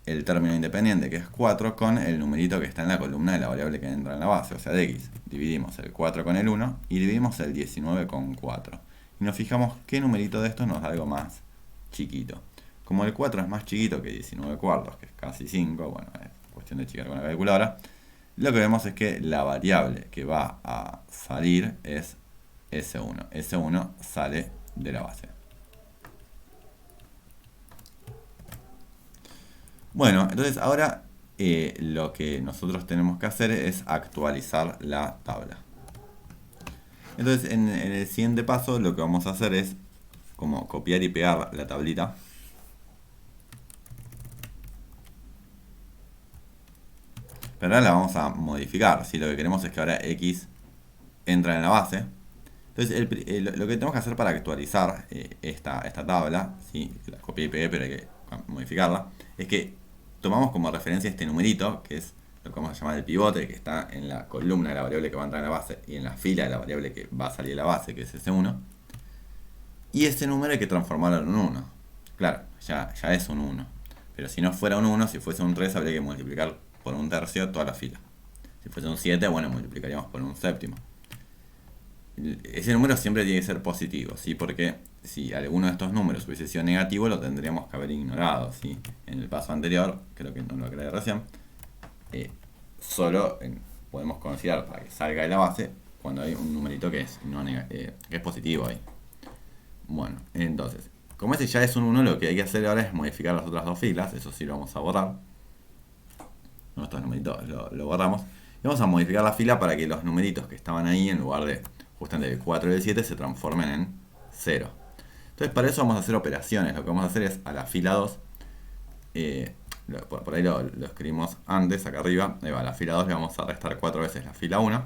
el término independiente, que es 4, con el numerito que está en la columna de la variable que entra en la base, o sea, de x. Dividimos el 4 con el 1 y dividimos el 19 con 4. Y nos fijamos qué numerito de estos nos da algo más chiquito. Como el 4 es más chiquito que 19 cuartos, que es casi 5, bueno, es cuestión de checar con la calculadora, lo que vemos es que la variable que va a salir es S1. S1 sale de la base. Bueno, entonces ahora lo que nosotros tenemos que hacer es actualizar la tabla. Entonces en el siguiente paso lo que vamos a hacer es como copiar y pegar la tablita. Pero ahora la vamos a modificar. Si lo que queremos es que ahora x entra en la base. Entonces lo que tenemos que hacer para actualizar esta tabla, ¿sí? La copié y pegué, pero hay que modificarla, es que tomamos como referencia este numerito, que es lo que vamos a llamar el pivote, que está en la columna de la variable que va a entrar en la base y en la fila de la variable que va a salir de la base, que es ese 1. Y ese número hay que transformarlo en un 1. Claro, ya es un 1. Pero si no fuera un 1, si fuese un 3, habría que multiplicar por un tercio toda la fila. Si fuese un 7, bueno, multiplicaríamos por un séptimo. Ese número siempre tiene que ser positivo, ¿sí? Porque si alguno de estos números hubiese sido negativo, lo tendríamos que haber ignorado, ¿sí? En el paso anterior, creo que no lo aclaré recién, solo podemos considerar para que salga de la base cuando hay un numerito que es, que es positivo ahí. Bueno, entonces, como ese ya es un 1, lo que hay que hacer ahora es modificar las otras dos filas, eso sí lo vamos a borrar. Estos numeritos lo borramos. Y vamos a modificar la fila para que los numeritos que estaban ahí, en lugar de justamente el 4 y el 7, se transformen en 0. Entonces para eso vamos a hacer operaciones. Lo que vamos a hacer es a la fila 2, por ahí lo escribimos antes, acá arriba, ahí va, a la fila 2 le vamos a restar 4 veces la fila 1.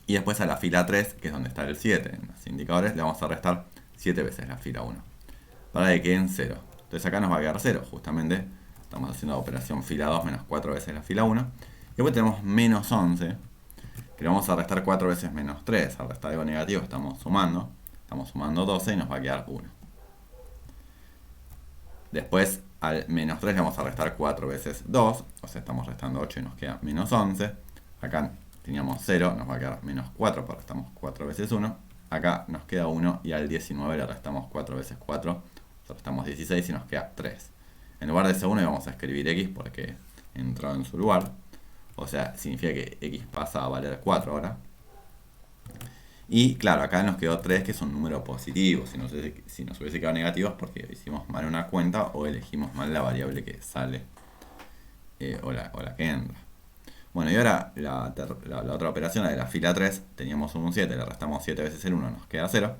Y después a la fila 3, que es donde está el 7, en los indicadores, le vamos a restar 7 veces la fila 1. Para que queden 0. Entonces acá nos va a quedar 0, justamente. Estamos haciendo la operación fila 2 menos 4 veces la fila 1. Y después tenemos menos 11, que le vamos a restar 4 veces menos 3. Al restar algo negativo estamos sumando. Estamos sumando 12 y nos va a quedar 1. Después al menos 3 le vamos a restar 4 veces 2. O sea, estamos restando 8 y nos queda menos 11. Acá teníamos 0, nos va a quedar menos 4, porque restamos 4 veces 1. Acá nos queda 1 y al 19 le restamos 4 veces 4. Restamos 16 y nos queda 3. En lugar de ese 1 vamos a escribir x porque entró en su lugar. O sea, significa que x pasa a valer 4 ahora. Y claro, acá nos quedó 3, que es un número positivo. Si nos hubiese quedado negativo es porque hicimos mal una cuenta o elegimos mal la variable que sale o la que entra. Bueno, y ahora la otra operación, la de la fila 3, teníamos un 7, le restamos 7 veces el 1, nos queda 0.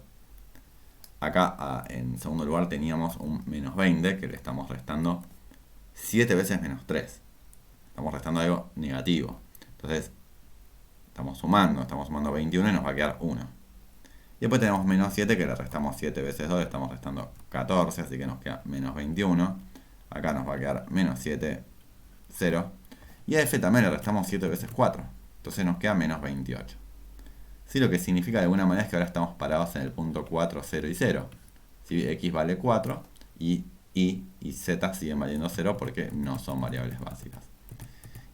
Acá en segundo lugar teníamos un menos 20, que le estamos restando 7 veces menos 3. Estamos restando algo negativo. Entonces, estamos sumando 21 y nos va a quedar 1. Y después tenemos menos 7, que le restamos 7 veces 2, estamos restando 14, así que nos queda menos 21. Acá nos va a quedar menos 7, 0. Y a f también le restamos 7 veces 4. Entonces nos queda menos 28. Sí, lo que significa de alguna manera es que ahora estamos parados en el punto 4, 0 y 0. ¿Sí? X vale 4 y y z siguen valiendo 0 porque no son variables básicas.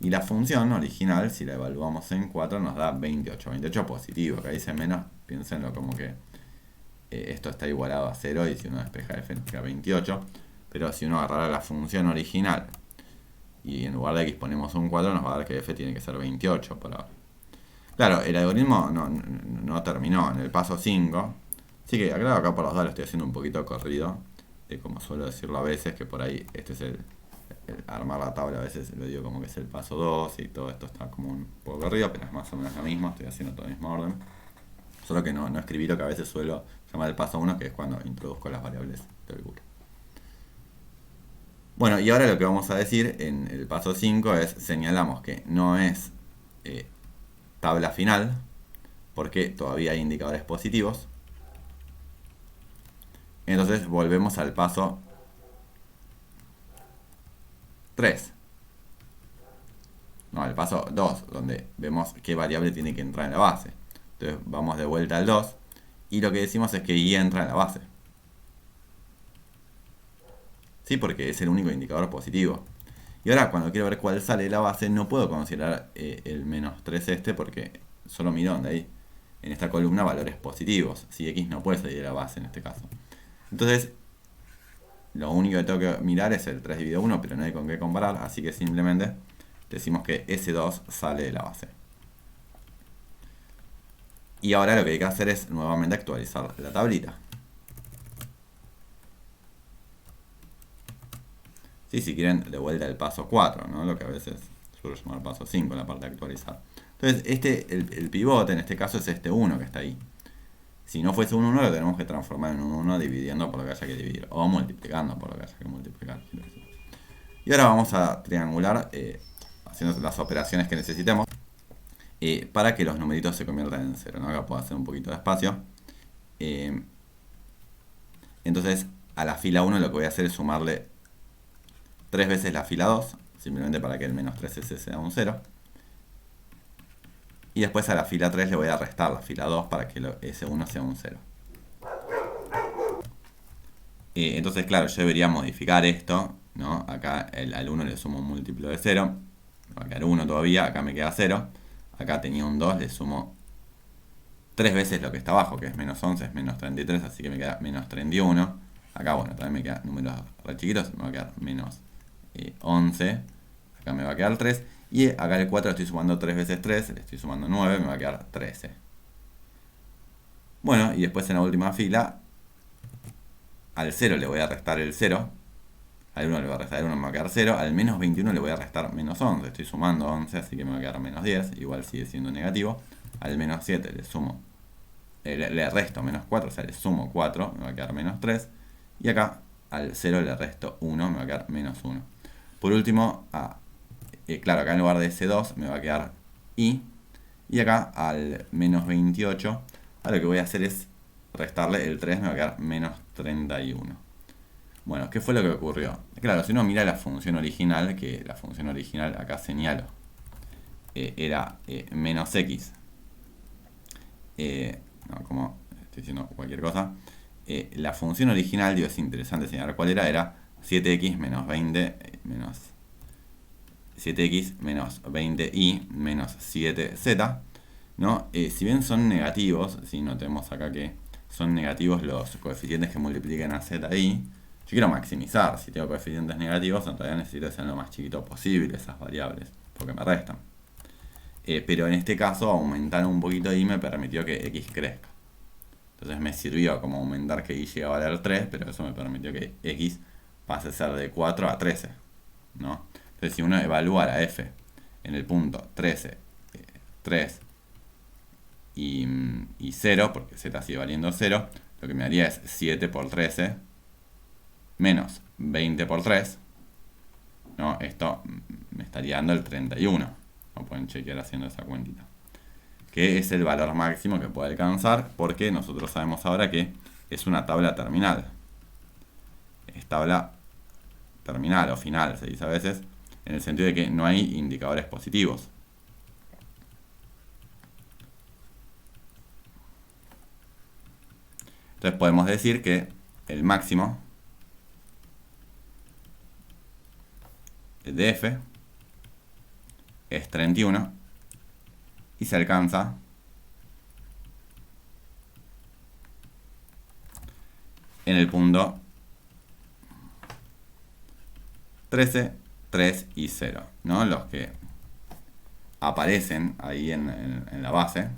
Y la función original, si la evaluamos en 4, nos da 28. 28 positivo. Acá dice menos, piénsenlo como que esto está igualado a 0 y si uno despeja f nos queda 28. Pero si uno agarrara la función original y en lugar de x ponemos un 4, nos va a dar que f tiene que ser 28 por ahora. Claro, el algoritmo no terminó en el paso 5. Así que acá por los dos lo estoy haciendo un poquito corrido. Como suelo decirlo a veces, que por ahí este es el armar la tabla, a veces lo digo como que es el paso 2 y todo esto está como un poco corrido, pero es más o menos lo mismo, estoy haciendo todo el mismo orden. Solo que no escribí lo que a veces suelo llamar el paso 1, que es cuando introduzco las variables del GUR. Bueno, y ahora lo que vamos a decir en el paso 5 es, señalamos que no es tabla final, porque todavía hay indicadores positivos. Entonces volvemos al paso 3. No, al paso 2, donde vemos qué variable tiene que entrar en la base. Entonces vamos de vuelta al 2 y lo que decimos es que y entra en la base. ¿Sí? Porque es el único indicador positivo. Y ahora cuando quiero ver cuál sale de la base, no puedo considerar el menos 3 porque solo miro donde hay en esta columna valores positivos. Si x no puede salir de la base en este caso. Entonces, lo único que tengo que mirar es el 3 dividido 1, pero no hay con qué comparar, así que simplemente decimos que ese 2 sale de la base. Y ahora lo que hay que hacer es nuevamente actualizar la tablita. Sí, si quieren, de vuelta al paso 4, ¿no? Lo que a veces suelo llamar paso 5 en la parte de actualizar. Entonces, el pivote en este caso es este 1 que está ahí. Si no fuese un 1, lo tenemos que transformar en un 1 dividiendo por lo que haya que dividir. O multiplicando por lo que haya que multiplicar. Y ahora vamos a triangular haciendo las operaciones que necesitemos para que los numeritos se conviertan en 0, ¿no? Acá puedo hacer un poquito de espacio. Entonces, a la fila 1 lo que voy a hacer es sumarle 3 veces la fila 2, simplemente para que el menos 3s sea un 0. Y después a la fila 3 le voy a restar la fila 2 para que ese 1 sea un 0. Entonces, claro, yo debería modificar esto, ¿no? Acá al 1 le sumo un múltiplo de 0. Me va a quedar 1 todavía, acá me queda 0. Acá tenía un 2, le sumo 3 veces lo que está abajo, que es menos 11, es menos 33, así que me queda menos 31. Acá, bueno, también me quedan números re chiquitos, me va a quedar menos 11. Acá me va a quedar 3. Y acá el 4 le estoy sumando 3 veces 3, le estoy sumando 9, me va a quedar 13. Bueno, y después en la última fila, al 0 le voy a restar el 0. Al 1 le voy a restar el 1, me va a quedar 0. Al menos 21 le voy a restar menos 11. Estoy sumando 11, así que me va a quedar menos 10. Igual sigue siendo negativo. Al menos 7 le sumo, le resto menos 4, o sea, le sumo 4, me va a quedar menos 3. Y acá al 0 le resto 1, me va a quedar menos 1. Por último, claro, acá en lugar de S2 me va a quedar I. Y acá al menos 28, ahora lo que voy a hacer es restarle el 3, me va a quedar menos 31. Bueno, ¿qué fue lo que ocurrió? Claro, si uno mira la función original, que la función original acá señalo, era menos x. No, como estoy diciendo cualquier cosa. La función original, digo, es interesante señalar cuál era 7x menos 20 menos 7x menos 20y menos 7z, ¿no? Si bien son negativos, si notemos acá que son negativos los coeficientes que multipliquen a z e y, yo quiero maximizar. Si tengo coeficientes negativos, en realidad necesito hacer lo más chiquito posible esas variables, porque me restan. Pero en este caso, aumentar un poquito y me permitió que x crezca. Entonces me sirvió como aumentar que y llegue a valer 3, pero eso me permitió que x pase a ser de 4 a 13, ¿no? Entonces, si uno evalúa la f en el punto 13, 3 y 0, porque z sigue valiendo 0, lo que me daría es 7 por 13 menos 20 por 3, ¿no? Esto me estaría dando el 31. Lo pueden chequear haciendo esa cuentita. Que es el valor máximo que puede alcanzar, porque nosotros sabemos ahora que es una tabla terminal. Es tabla terminal o final, se dice a veces, en el sentido de que no hay indicadores positivos. Entonces podemos decir que el máximo de f es 31 y se alcanza en el punto 13, 3 y 0, ¿no? Los que aparecen ahí en la base.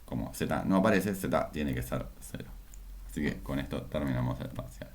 Como z no aparece, z tiene que ser 0. Así que con esto terminamos el parcial.